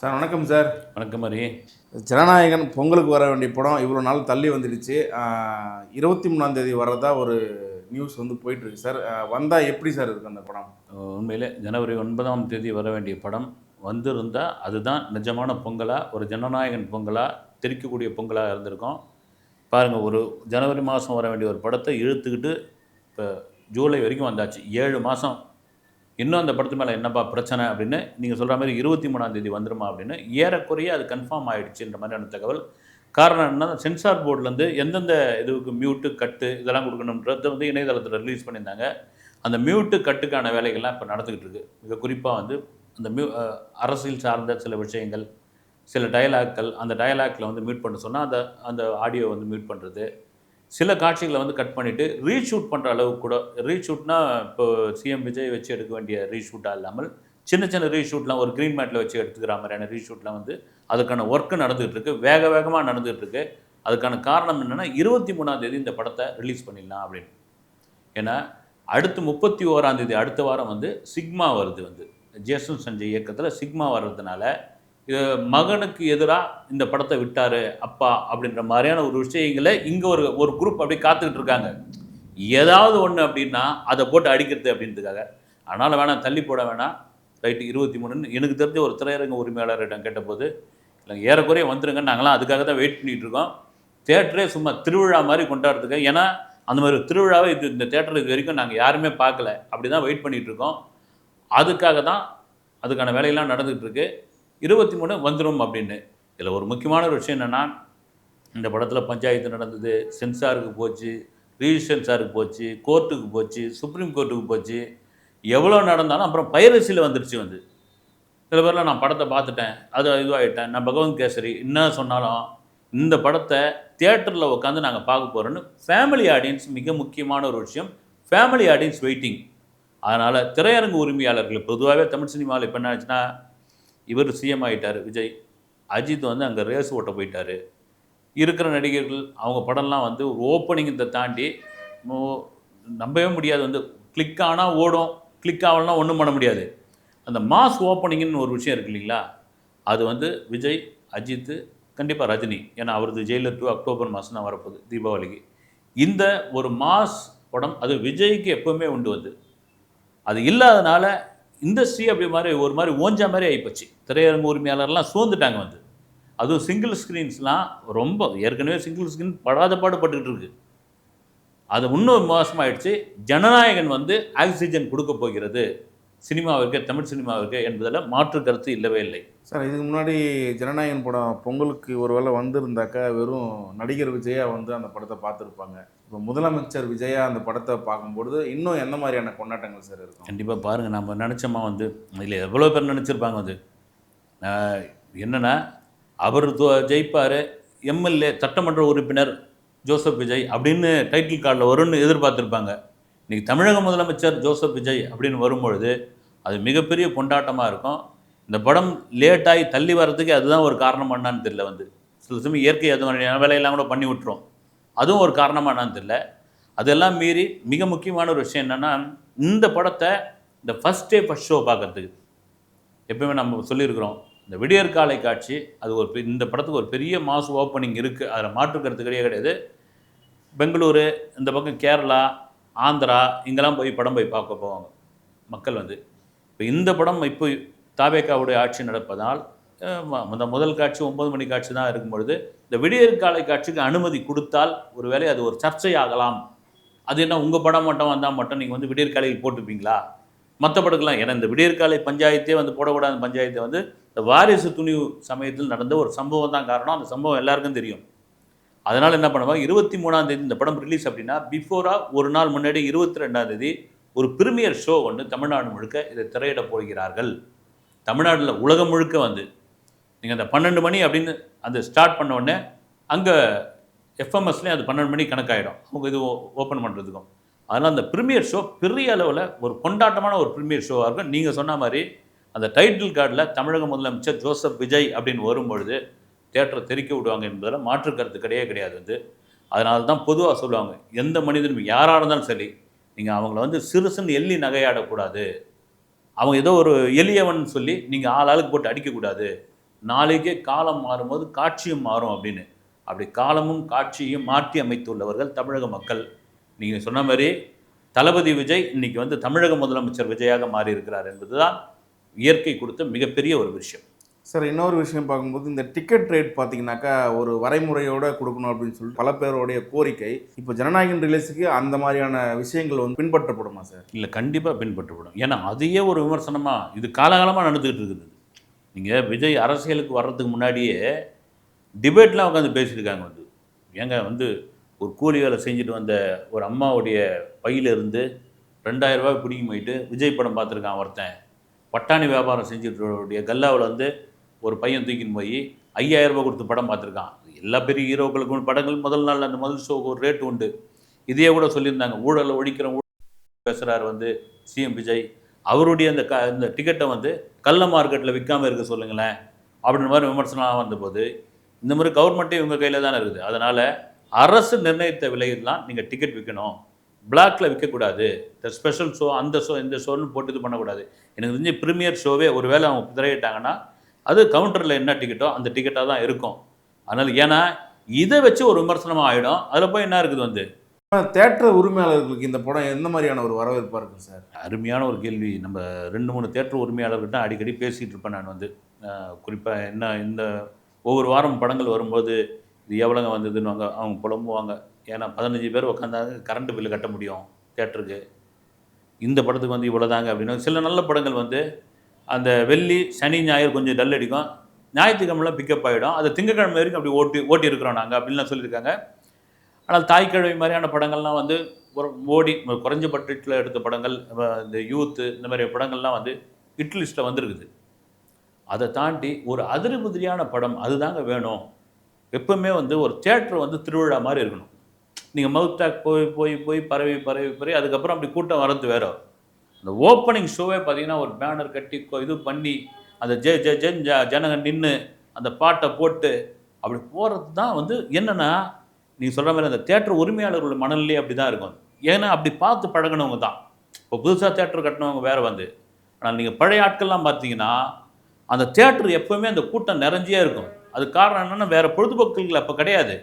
Sir வணக்கம் sir. வணக்கம் ஹரி. ஜனநாயகன் பொங்கலுக்கு வர வேண்டிய படம் இவ்வளோ நாள் தள்ளி வந்துடுச்சு. 23ஆம் தேதி வர்றதா ஒரு நியூஸ் வந்து போயிட்டுருக்கு சார். வந்தால் எப்படி சார் இருக்குது அந்த படம்? உண்மையிலே ஜனவரி 9ஆம் தேதி வர வேண்டிய படம் வந்திருந்தால் அதுதான் நிஜமான பொங்கலாக, ஒரு ஜனநாயகன் பொங்கலாக, தெரிக்கக்கூடிய பொங்கலாக இருந்திருக்கும். பாருங்கள், ஒரு ஜனவரி மாதம் வர வேண்டிய ஒரு படத்தை இழுத்துக்கிட்டு இப்போ ஜூலை வரைக்கும் வந்தாச்சு. 7 மாதம். இன்னும் அந்த படத்து மேலே என்னப்பா பிரச்சனை அப்படின்னு நீங்கள் சொல்கிற மாதிரி 23ஆம் தேதி வந்துடுமா அப்படின்னு ஏறக்குறைய அது கன்ஃபார்ம் ஆகிடுச்சுன்ற மாதிரியான தகவல். காரணம் என்ன, சென்சார் போர்ட்லேருந்து எந்தெந்த இதுக்கு மியூட்டு கட்டு இதெல்லாம் கொடுக்கணுன்றதை வந்து இணையதளத்தில் ரிலீஸ் பண்ணியிருந்தாங்க. அந்த மியூட்டு கட்டுக்கான வேலைகள்லாம் இப்போ நடந்துக்கிட்டு இருக்குது. மிக குறிப்பாக வந்து அந்த அரசியல் சார்ந்த சில விஷயங்கள், சில டயலாக்கள், அந்த டயலாக்ல வந்து மியூட் பண்ண சொன்னால் அந்த அந்த ஆடியோ வந்து மியூட் பண்ணுறது, சில காட்சிகளை வந்து கட் பண்ணிவிட்டு ரீஷூட் பண்ணுற அளவுக்கு கூட. ரீஷூட்னா இப்போ சிஎம் விஜய் வச்சு எடுக்க வேண்டிய ரீஷூட்டாக இல்லாமல் சின்ன சின்ன ரீஷூட்லாம் ஒரு க்ரீன் மேட்டில் வச்சு எடுத்துக்கிற மாதிரியான ரீஷூட்லாம் வந்து அதுக்கான ஒர்க்கு நடந்துகிட்ருக்கு, வேகமாக நடந்துகிட்ருக்கு. அதுக்கான காரணம் என்னென்னா 23ஆம் தேதி இந்த படத்தை ரிலீஸ் பண்ணிடலாம் அப்படின்னு. ஏன்னா அடுத்து 31ஆம் தேதி அடுத்த வாரம் வந்து சிக்மா வருது. வந்து ஜேசன் சஞ்சய் இயக்கத்தில் சிக்மா வர்றதுனால மகனுக்கு எதிராக இந்த படத்தை விட்டார் அப்பா அப்படின்ற மாதிரியான ஒரு விஷயங்களை இங்கே ஒரு குரூப் அப்படி காத்துக்கிட்டு இருக்காங்க. ஏதாவது ஒன்று அப்படின்னா அதை போட்டு அடிக்கிறது அப்படின்றதுக்காக. அதனால் வேணாம், தள்ளி போட வேணாம், ரைட்டு 23ன்னு எனக்கு தெரிஞ்ச ஒரு திரையரங்க உரிமையாளரிடம் கேட்டபோது, இல்லை ஏறக்குறைய வந்துருங்க, நாங்களாம் அதுக்காக தான் வெயிட் பண்ணிகிட்டு இருக்கோம், தேட்டரே சும்மா திருவிழா மாதிரி கொண்டாடுறதுக்கு. ஏன்னா அந்த மாதிரி திருவிழாவை இந்த தேட்டர் இது வரைக்கும் நாங்கள் யாருமே பார்க்கல, அப்படி தான் வெயிட் பண்ணிகிட்டு இருக்கோம். அதுக்காக தான் அதுக்கான வேலையெல்லாம் நடந்துகிட்ருக்கு. 23 வந்துடும் அப்படின்னு. இதில் ஒரு முக்கியமான ஒரு விஷயம் என்னென்னா, இந்த படத்தில் பஞ்சாயத்து நடந்தது, சென்சாருக்கு போச்சு, ரீசென்சாருக்கு போச்சு, கோர்ட்டுக்கு போச்சு, சுப்ரீம் கோர்ட்டுக்கு போச்சு. எவ்வளோ நடந்தாலும் அப்புறம் பைரசியில் வந்துடுச்சு. வந்து சில பேர்லாம் நான் படத்தை பார்த்துட்டேன், அது இதுவாகிட்டேன், நான் பகவந்த் கேசரி என்ன சொன்னாலும் இந்த படத்தை தியேட்டரில் உட்காந்து நாங்கள் பார்க்க போகிறோன்னு ஃபேமிலி ஆடியன்ஸ், மிக முக்கியமான ஒரு விஷயம், ஃபேமிலி ஆடியன்ஸ் வெயிட்டிங். அதனால் திரையரங்கு உரிமையாளர்கள் பொதுவாகவே தமிழ் சினிமாவில் இப்போ என்ன ஆச்சுன்னா, இவர் சிஎம் ஆகிட்டார் விஜய், அஜித் வந்து அங்கே ரேஸ் ஓட்ட போயிட்டார். இருக்கிற நடிகர்கள் அவங்க படம்லாம் வந்து ஒரு ஓப்பனிங்கத்தை தாண்டி நம்பவே முடியாது. வந்து கிளிக் ஆனால் ஓடும், கிளிக் ஆகலாம் ஒன்றும் பண்ண முடியாது. அந்த மாஸ் ஓப்பனிங்னு ஒரு விஷயம் இருக்குது இல்லைங்களா, அது வந்து விஜய், அஜித்து, கண்டிப்பாக ரஜினி, ஏன்னா அவரது ஜெயிலர் 2 அக்டோபர் மாதம் தான் வரப்போகுது தீபாவளிக்கு. இந்த ஒரு மாஸ் படம் அது விஜய்க்கு எப்போவுமே உண்டு. வந்து அது இல்லாதனால இண்டஸ்ட்ரி அப்படி மாதிரி ஒரு மாதிரி ஓஞ்சா மாதிரி ஆகிப்போச்சு. திரையரங்கு உரிமையாளர்லாம் சோர்ந்துட்டாங்க. வந்து அதுவும் சிங்கிள் ஸ்க்ரீன்ஸ்லாம் ரொம்ப, ஏற்கனவே சிங்கிள் ஸ்க்ரீன் படாத பாடுபட்டுக்கிட்டு இருக்குது, அது இன்னும் மோசமாகிடுச்சு. ஜனநாயகன் வந்து ஆக்சிஜன் கொடுக்க போகிறது சினிமாவிற்கு, தமிழ் சினிமாவிற்கு என்பதில் மாற்று கருத்து இல்லவே இல்லை. சார், இதுக்கு முன்னாடி ஜனநாயகன் படம் பொங்கலுக்கு ஒரு வேளை வந்திருந்தாக்கா வெறும் நடிகர் விஜயா வந்து அந்த படத்தை பார்த்துருப்பாங்க. இப்போ முதலமைச்சர் விஜயா அந்த படத்தை பார்க்கும்பொழுது இன்னும் எந்த மாதிரியான கொண்டாட்டங்கள் சார் இருக்கும்? கண்டிப்பாக பாருங்கள், நம்ம நினச்சோமா வந்து இதில் எவ்வளோ பேர் நினச்சிருப்பாங்க. வந்து என்னென்னா, அவர் ஜெயிப்பார், எம்எல்ஏ சட்டமன்ற உறுப்பினர் ஜோசப் விஜய் அப்படின்னு டைட்டில் கார்டில் வரும்னு எதிர்பார்த்துருப்பாங்க. இன்றைக்கி தமிழக முதலமைச்சர் ஜோசப் விஜய் அப்படின்னு வரும்பொழுது அது மிகப்பெரிய கொண்டாட்டமாக இருக்கும். இந்த படம் லேட்டாகி தள்ளி வர்றதுக்கு அதுதான் ஒரு காரணம் என்னான்னு தெரியல. வந்து சில சமயம் இயற்கை அது மாதிரியான வேலையெல்லாம் கூட பண்ணி விட்டுரும், அதுவும் ஒரு காரணமாக என்னான்னு தெரியல. அதெல்லாம் மீறி மிக முக்கியமான ஒரு விஷயம் என்னென்னா, இந்த படத்தை இந்த ஃபஸ்ட் டே ஃபஸ்ட் ஷோ பார்க்குறதுக்கு எப்பவுமே நம்ம சொல்லியிருக்கிறோம், இந்த விடியற் காலை காட்சி அது ஒரு இந்த படத்துக்கு ஒரு பெரிய மாஸ் ஓப்பனிங் இருக்குது, அதில் மாற்றுக்கிறது கிடையாது. பெங்களூரு, இந்த பக்கம் கேரளா, ஆந்திரா, இங்கெல்லாம் போய் படம் போய் பார்க்க போவாங்க மக்கள். வந்து இப்போ இந்த படம் இப்போ தாவேக்காவுடைய ஆட்சி நடப்பதால் அந்த முதல் காட்சி 9 மணி காட்சி தான் இருக்கும்பொழுது இந்த விடியற் காலை காட்சிக்கு அனுமதி கொடுத்தால் ஒருவேளை அது ஒரு சர்ச்சை ஆகலாம். அது என்ன, உங்கள் படம் மட்டும் வந்தால் மட்டும் நீங்கள் வந்து விடியற் காலையில் போட்டுப்பீங்களா? மற்ற படத்துலாம், ஏன்னா இந்த விடியற்காலை பஞ்சாயத்தே வந்து போடக்கூடாத பஞ்சாயத்தை வந்து இந்த வாரிசு துணிவு சமயத்தில் நடந்த ஒரு சம்பவம் தான் காரணம். அந்த சம்பவம் எல்லாருக்கும் தெரியும். அதனால் என்ன பண்ணுவாங்க, 23ஆம் தேதி இந்த படம் ரிலீஸ் அப்படின்னா பிஃபோராக ஒரு நாள் முன்னாடி 22ஆம் தேதி ஒரு ப்ரீமியர் ஷோ ஒன்று தமிழ்நாடு முழுக்க இதை திரையிட போகிறார்கள். தமிழ்நாட்டில் உலகம் முழுக்க வந்து நீங்கள் அந்த 12 மணி அப்படின்னு அந்த ஸ்டார்ட் பண்ண உடனே அங்கே எஃப்எம்எஸ்லேயும் அது 12 மணி கணக்காயிடும் அவங்க இது ஓப்பன் பண்ணுறதுக்கும். அதனால் அந்த ப்ரீமியர் ஷோ பெரிய அளவில் ஒரு கொண்டாட்டமான ஒரு ப்ரீமியர் ஷோவாக இருக்கும். நீங்கள் சொன்ன மாதிரி அந்த டைட்டில் கார்டில் தமிழக முதலமைச்சர் ஜோசப் விஜய் அப்படின்னு வரும்பொழுது தியேட்டரை தெரிக்க விடுவாங்க என்பதில் மாற்று கருத்து கிடையாது. வந்து அதனால தான் பொதுவாக சொல்லுவாங்க, எந்த மனிதனும் யாராக இருந்தாலும் சரி, நீங்கள் அவங்கள வந்து சிறுசுன்னு எள்ளி நகையாடக்கூடாது, அவங்க ஏதோ ஒரு எளியவன் சொல்லி நீங்கள் ஆளுக்கு போட்டு அடிக்கக்கூடாது, நாளைக்கே காலம் மாறும்போது காட்சியும் மாறும் அப்படின்னு. அப்படி காலமும் காட்சியையும் மாற்றி அமைத்துள்ளவர்கள் தமிழக மக்கள். நீங்கள் சொன்ன மாதிரி தளபதி விஜய் இன்னைக்கு வந்து தமிழக முதலமைச்சர் விஜயாக மாறி இருக்கிறார் என்பதுதான் இயற்கை கொடுத்த மிகப்பெரிய ஒரு விஷயம். சார் இன்னொரு விஷயம் பார்க்கும்போது இந்த டிக்கெட் ரேட் பார்த்தீங்கன்னாக்கா ஒரு வரைமுறையோட கொடுக்கணும் அப்படின்னு சொல்லிட்டு பல பேருடைய கோரிக்கை. இப்போ ஜனநாயகன் ரிலீஸுக்கு அந்த மாதிரியான விஷயங்கள் வந்து பின்பற்றப்படுமா சார்? இல்லை, கண்டிப்பாக பின்பற்றப்படும். ஏன்னா அதையே ஒரு விமர்சனமாக இது காலகாலமாக நடந்துக்கிட்டு இருக்குது. நீங்கள் விஜய் அரசியலுக்கு வர்றதுக்கு முன்னாடியே டிபேட்லாம் உட்காந்து பேசியிருக்காங்க. வந்து ஏங்க வந்து ஒரு கூலி வேலை செஞ்சுட்டு வந்த ஒரு அம்மாவுடைய பையிலிருந்து 2000 ரூபாய் பிடிங்கி போயிட்டு விஜய் படம் பார்த்துருக்கான் ஒருத்தன். பட்டாணி வியாபாரம் செஞ்சுட்டு கல்லாவில் வந்து ஒரு பையன் தூக்கின்னு போய் 5000 ரூபாய் கொடுத்து படம் பார்த்துருக்கான். எல்லா பெரிய ஹீரோக்களுக்கும் படங்கள் முதல் நாள் அந்த முதல் ஷோக்கு ஒரு ரேட்டு உண்டு. இதையே கூட சொல்லியிருந்தாங்க, ஊழலை ஒழிக்கிற பேசுகிறார் வந்து சிஎம் விஜய். அவருடைய அந்த டிக்கெட்டை வந்து கள்ள மார்க்கெட்டில் விற்காமல் இருக்க சொல்லுங்களேன் அப்படின்ற மாதிரி விமர்சனம் வந்தபோது, இந்த மாதிரி கவர்மெண்ட்டே இவங்க கையில் தானே இருக்குது. அதனால் அரசு நிர்ணயித்த விலையில் தான் நீங்கள் டிக்கெட் விற்கணும், பிளாக்ல விற்கக்கூடாது. இந்த ஸ்பெஷல் ஷோ அந்த ஷோ இந்த ஷோன்னு போட்டு இது பண்ணக்கூடாது. எனக்கு தெரிஞ்சு ப்ரீமியர் ஷோவே ஒரு வேளை அவங்க திரையிட்டாங்கன்னா அது கவுண்டரில் என்ன டிக்கெட்டோ அந்த டிக்கெட்டாக தான் இருக்கும். அதனால் ஏன்னா இதை வச்சு ஒரு விமர்சனமாக ஆகிடும். அதில் போய் என்ன இருக்குது வந்து தேட்டர் உரிமையாளர்களுக்கு இந்த படம் எந்த மாதிரியான ஒரு வரவேற்பாக இருக்கும் சார்? அருமையான ஒரு கேள்வி. நம்ம 2-3 தேட்டர் உரிமையாளர்கிட்ட அடிக்கடி பேசிகிட்டு இருப்பேன் நான் வந்து. குறிப்பாக என்ன இந்த ஒவ்வொரு வாரம் படங்கள் வரும்போது இது எவ்வளோங்க வந்ததுன்னு அவங்க புலம்புவாங்க. ஏன்னா 15 பேர் உட்காந்தாங்க கரண்ட் பில்லு கட்ட முடியும் தேட்டருக்கு, இந்த படத்துக்கு வந்து இவ்வளோதாங்க அப்படின்னு. சில நல்ல படங்கள் வந்து அந்த வெள்ளி சனி ஞாயிறு கொஞ்சம் டல் அடிக்கும், ஞாயிற்றுக்கிழமெல்லாம் பிக்கப் ஆகிடும். அது திங்கக்கிழமை வரைக்கும் அப்படி ஓட்டி இருக்கிறோம் நாங்கள் அப்படின்லாம் சொல்லியிருக்காங்க. ஆனால் தாய்க்கிழமை மாதிரியான படங்கள்லாம் வந்து ஓடி குறைஞ்ச பட்ஜெட்டில் எடுத்த படங்கள், இந்த யூத்து இந்த மாதிரி படங்கள்லாம் வந்து ஹிட் லிஸ்ட்டில் வந்துருக்குது. அதை தாண்டி ஒரு அதிரிபுதிரியான படம் அதுதாங்க வேணும். எப்பவுமே வந்து ஒரு தியேட்டர் வந்து திருவிழா மாதிரி இருக்கணும். நீங்கள் மவுத் டாக் போய் போய் போய் பரவி பரவி பரவி அதுக்கப்புறம் அப்படி கூட்டம் வரது வேற. அந்த ஓப்பனிங் ஷோவே பார்த்தீங்கன்னா ஒரு பேனர் கட்டி இது பண்ணி அந்த ஜனங்க நின்று அந்த பாட்டை போட்டு அப்படி போகிறது தான் வந்து என்னென்னா, நீங்கள் சொல்கிற மாதிரி அந்த தேட்டர் உரிமையாளர்களோட மனநிலையே அப்படி தான் இருக்கும். ஏன்னா அப்படி பார்த்து பழகினவங்க தான். இப்போ புதுசாக தேட்டர் கட்டினவங்க வேறு வந்து. ஆனால் நீங்கள் பழைய ஆட்கள்லாம் பார்த்தீங்கன்னா அந்த தேட்டர் எப்போவுமே அந்த கூட்டம் நிறைஞ்சியே இருக்கும். அது காரணம் என்னென்னா வேறு பொழுதுபோக்குகள் அப்போ கிடையாது.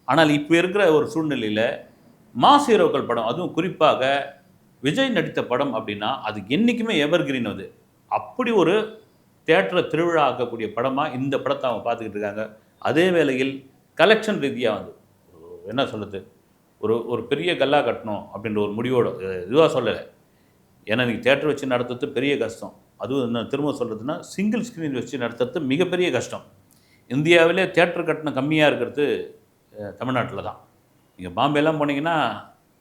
ஆனால் இப்போ இருக்கிற ஒரு சூழ்நிலையில் மாஸ் ஹீரோக்கள் படம், அதுவும் குறிப்பாக விஜய் நடித்த படம் அப்படின்னா அது என்றைக்குமே எவர்கிரீன். அது அப்படி ஒரு தேட்டரை திருவிழா ஆக்கக்கூடிய படமாக இந்த படத்தை அவங்க பார்த்துக்கிட்டு இருக்காங்க. அதே வேளையில் கலெக்ஷன் ரீதியாக வந்து என்ன சொல்லுது, ஒரு பெரிய கல்லா கட்டணும் அப்படின்ற ஒரு முடிவோடு இதுவாக சொல்லலை. ஏன்னா நீங்கள் தேட்டர் வச்சு நடத்துறது பெரிய கஷ்டம். அதுவும் என்ன திரும்ப சொல்கிறதுனா சிங்கிள் ஸ்க்ரீன் வச்சு நடத்துறது மிகப்பெரிய கஷ்டம். இந்தியாவிலே தேட்டர் கட்டணம் கம்மியாக இருக்கிறது தமிழ்நாட்டில் தான். நீங்கள் பாம்பேலாம் போனீங்கன்னா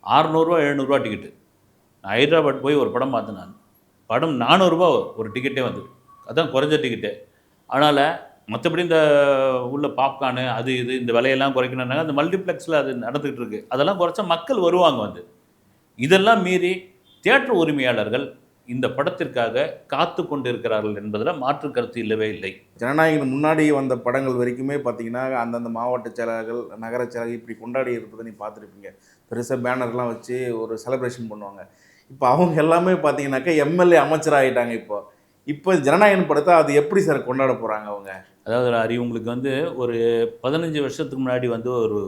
600 700 டிக்கெட்டு. நான் ஹைதராபாத் போய் ஒரு படம் பார்த்தேன். நான் படம் 400 ஒரு டிக்கெட்டே வந்து, அதுதான் குறைஞ்ச டிக்கெட்டு. அதனால் மற்றபடி இந்த உள்ள பாப்கார்னு அது இது இந்த விலையெல்லாம் குறைக்கணுன்னாங்க. அந்த மல்டிப்ளெக்ஸில் அது நடந்துக்கிட்டு இருக்குது. அதெல்லாம் குறைச்சா மக்கள் வருவாங்க வந்து. இதெல்லாம் மீறி தியேட்டர் உரிமையாளர்கள் இந்த படத்திற்காக காத்து கொண்டு இருக்கிறார்கள் என்பதில் மாற்று கருத்து இல்லவே இல்லை. ஜனநாயகன் முன்னாடி வந்த படங்கள் வரைக்குமே பார்த்தீங்கன்னா அந்தந்த மாவட்ட செயலர்கள் நகர செயலர்கள் இப்படி கொண்டாடி இருப்பதை நீ பார்த்துருப்பீங்க. பெருசாக பேனர்லாம் வச்சு ஒரு செலிப்ரேஷன் பண்ணுவாங்க. இப்போ அவங்க எல்லாமே பார்த்தீங்கன்னாக்கா எம்எல்ஏ அமைச்சராக ஆகிட்டாங்க. இப்போ ஜனநாயகன் படத்தை அது எப்படி சார் கொண்டாட போகிறாங்க அவங்க? அதாவது உங்களுக்கு வந்து ஒரு 15 வருஷத்துக்கு முன்னாடி வந்து ஒரு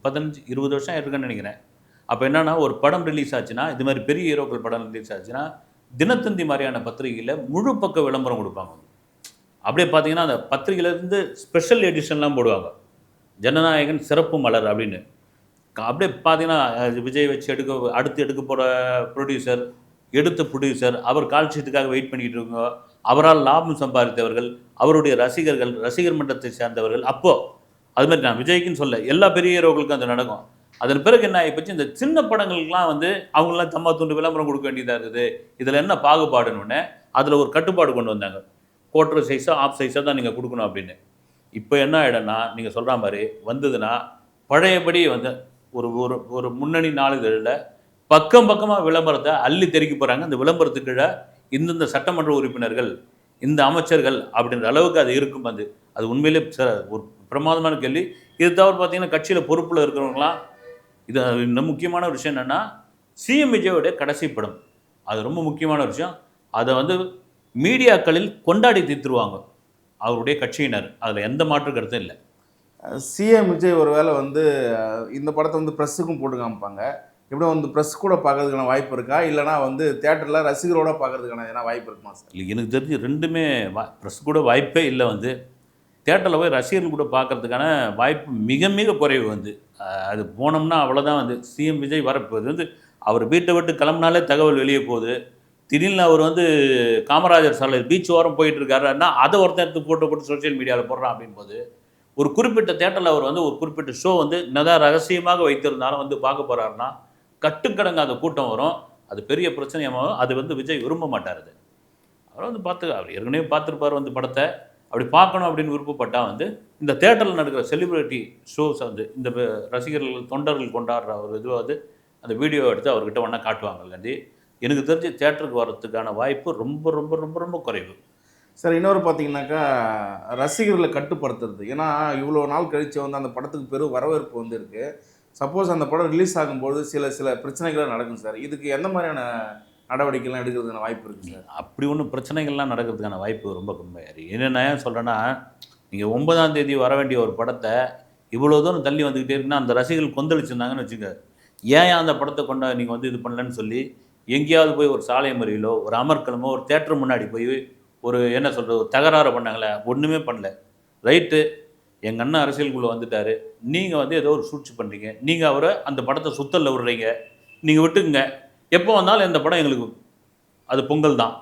15-20 வருஷம் இருக்குன்னு நினைக்கிறேன். அப்போ என்னென்னா ஒரு படம் ரிலீஸ் ஆச்சுன்னா, இது மாதிரி பெரிய ஹீரோக்கள் படம் ரிலீஸ் ஆச்சுன்னா தினத்தந்தி மாதிரியான பத்திரிகையில் முழு பக்க விளம்பரம் கொடுப்பாங்க. அப்படியே பார்த்தீங்கன்னா அந்த பத்திரிகையிலேருந்து ஸ்பெஷல் எடிஷன்லாம் போடுவாங்க. ஜனநாயகன் சிறப்பு மலர் அப்படின்னு. அப்படியே பார்த்தீங்கன்னா விஜய் வச்சு அடுத்து எடுக்க போகிற ப்ரொடியூசர் அவர் கால் ஷீட்டுக்காக வெயிட் பண்ணிக்கிட்டு இருக்கோங்க. அவரால் லாபம் சம்பாதித்தவர்கள், அவருடைய ரசிகர் மன்றத்தை சேர்ந்தவர்கள். அப்போது அது மாதிரி நான் விஜய்க்குன்னு சொல்ல, எல்லா பெரிய ஹீரோக்களுக்கும் அது நடக்கும். அதன் பிறகு என்ன ஆகிப்போச்சு, இந்த சின்ன படங்களுக்கெலாம் வந்து அவங்களாம் தம்மா துண்டு விளம்பரம் கொடுக்க வேண்டியதாக இருக்குது. இதில் என்ன பாகுபாடுன்னு அதில் ஒரு கட்டுப்பாடு கொண்டு வந்தாங்க. குவார்டர் சைஸாக ஆஃப் சைஸாக தான் நீங்கள் கொடுக்கணும் அப்படின்னு. இப்போ என்ன ஆகிடும்னா நீங்கள் சொல்கிற மாதிரி வந்ததுன்னா பழையபடி வந்து ஒரு ஒரு ஒரு முன்னணி நாளிதழில் பக்கமாக விளம்பரத்தை அள்ளி தெறிக்க போகிறாங்க. அந்த விளம்பரத்துக்குள்ள இந்தந்த சட்டமன்ற உறுப்பினர்கள், இந்த அமைச்சர்கள் அப்படின்ற அளவுக்கு அது இருக்கும். அது உண்மையிலே ஒரு பிரமாதமான கேள்வி. இது தவிர பார்த்தீங்கன்னா கட்சியில் பொறுப்பில் இருக்கிறவங்களாம் இது இன்னும் முக்கியமான ஒரு விஷயம் என்னென்னா, சிஎம் விஜயோடைய கடைசி படம், அது ரொம்ப முக்கியமான விஷயம். அதை வந்து மீடியாக்களில் கொண்டாடி தீர்த்துருவாங்க. அவருடைய கட்சியினர். அதில் எந்த மாற்று கருத்தும் இல்லை. சிஎம் விஜய் ஒருவேளை வந்து இந்த படத்தை வந்து ப்ரெஸ்ஸுக்கும் போட்டு காமிப்பாங்க. எப்படியும் வந்து ப்ரெஸ் கூட பார்க்கறதுக்கான வாய்ப்பு இருக்கா? இல்லைனா வந்து தியேட்டரில் ரசிகரோட பார்க்கறதுக்கான எதனா வாய்ப்பு இருக்குமா சார்? இல்லை, எனக்கு தெரிஞ்சு ரெண்டுமே ப்ரெஸ் கூட வாய்ப்பே இல்லை வந்து. தியேட்டரில் போய் ரசிகர்கள் கூட பார்க்கறதுக்கான வாய்ப்பு மிக மிக குறைவு வந்து. அது போனோம்னா அவ்வளோதான் வந்து. சிஎம் விஜய் வரப்போகுது வந்து அவர் வீட்டை விட்டு கிளம்புனாலே தகவல் வெளியே போகுது. திடீர்னு அவர் வந்து காமராஜர் சாலை பீச் ஓரம் போயிட்டு இருக்காருன்னா அதை ஒருத்தன் எடுத்து போட்டு சோஷியல் மீடியாவில் போடுறான் அப்படின் போது, ஒரு குறிப்பிட்ட தியேட்டரில் அவர் வந்து ஒரு குறிப்பிட்ட ஷோ வந்து என்னதான் ரகசியமாக வைத்திருந்தாலும் வந்து பார்க்க போகிறாருன்னா கட்டுக்கடங்காத கூட்டம் வரும். அது பெரிய பிரச்சனையாகவும் அது வந்து விஜய் விரும்ப மாட்டார். அது அவர் வந்து அவர் ஏற்கனவே பார்த்துருப்பார் வந்து படத்தை. அப்படி பார்க்கணும் அப்படின்னு விருப்பப்பட்டால் வந்து இந்த தேட்டரில் நடக்கிற செலிப்ரிட்டி ஷோஸ் வந்து இந்த ரசிகர்கள் தொண்டர்கள் கொண்டாடுற ஒரு இதுவாக அந்த வீடியோ எடுத்து அவர்கிட்ட ஒன்றா காட்டுவாங்கல்ல. எனக்கு தெரிஞ்சு தியேட்டருக்கு வர்றதுக்கான வாய்ப்பு ரொம்ப ரொம்ப ரொம்ப ரொம்ப குறைவு. சார் இன்னொரு பார்த்தீங்கன்னாக்கா, ரசிகர்களை கட்டுப்படுத்துறது. ஏன்னா இவ்வளோ நாள் கழித்து வந்து அந்த படத்துக்கு பெரும் வரவேற்பு வந்து இருக்குது. சப்போஸ் அந்த படம் ரிலீஸ் ஆகும்போது சில பிரச்சனைகள் நடக்கும் சார். இதுக்கு எந்த மாதிரியான நடவடிக்கைலாம் எடுக்கிறதுக்கான வாய்ப்பு இருக்குது சார்? அப்படி ஒன்றும் பிரச்சனைகள்லாம் நடக்கிறதுக்கான வாய்ப்பு ரொம்ப கம்மியாக இருக்குது. என்னென்ன ஏன் சொல்கிறேன்னா, நீங்கள் 9ஆம் தேதி வர வேண்டிய ஒரு படத்தை இவ்வளோ தூரம் தள்ளி வந்துக்கிட்டே இருக்குன்னா அந்த ரசிகர்கள் கொந்தளிச்சிருந்தாங்கன்னு வச்சுக்க, ஏன் அந்த படத்தை கொண்ட நீங்கள் வந்து இது பண்ணலன்னு சொல்லி எங்கேயாவது போய் ஒரு சாலை மறியலோ ஒரு அமர்க்கலமோ ஒரு தேட்டர் முன்னாடி போய் ஒரு என்ன சொல்கிறது ஒரு தகராறு பண்ணாங்களே, ஒன்றுமே பண்ணல. ரைட்டு, எங்கள் அண்ணன் அரசியலுக்குள்ளே வந்துட்டார், நீங்கள் வந்து ஏதோ ஒரு சூழ்ச்சி பண்ணுறீங்க, நீங்கள் அவரை அந்த படத்தை சுத்தலில் விடுறீங்க, நீங்கள் விட்டுக்குங்க, எப்போ வந்தாலும் இந்த படம் எங்களுக்கு அது பொங்கல் தான்.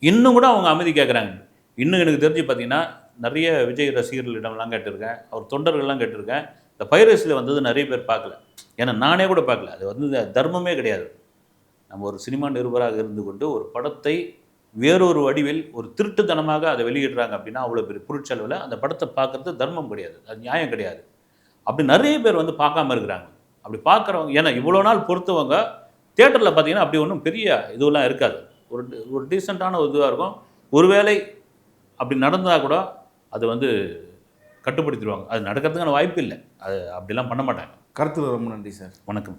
இன்னும் கூட அவங்க அமைதி கேட்குறாங்க. இன்னும் எனக்கு தெரிஞ்சு பார்த்தீங்கன்னா நிறைய விஜய் ரசிகர்களிடம்லாம் கேட்டிருக்கேன், அவர் தொண்டர்கள்லாம் கேட்டிருக்கேன். இந்த பைரஸில் வந்தது நிறைய பேர் பார்க்கல. ஏன்னா நானே கூட பார்க்கல. அது வந்து தர்மமே கிடையாது. நம்ம ஒரு சினிமா நிருபராக இருந்து கொண்டு ஒரு படத்தை வேறொரு வடிவில் ஒரு திருட்டுத்தனமாக அதை வெளியிடுறாங்க அப்படின்னா அவ்வளோ பெரிய பொருட்செலவில் அந்த படத்தை பார்க்குறது தர்மம் கிடையாது, அது நியாயம் கிடையாது. அப்படி நிறைய பேர் வந்து பார்க்காம இருக்கிறாங்க. அப்படி பார்க்குறவங்க ஏன்னா இவ்வளோ நாள் பொறுத்தவங்க தியேட்டரில் பார்த்தீங்கன்னா அப்படி ஒன்றும் பெரிய இதுவெல்லாம் இருக்காது. ஒரு ஒரு டீசெண்டான ஒரு இதுவாக இருக்கும். ஒருவேளை அப்படி நடந்தால் கூட அது வந்து கட்டுப்படுத்திடுவாங்க. அது நடக்கிறதுக்கான வாய்ப்பு இல்லை. அது அப்படிலாம் பண்ண மாட்டாங்க. கருத்துல ரொம்ப நன்றி சார். வணக்கம்.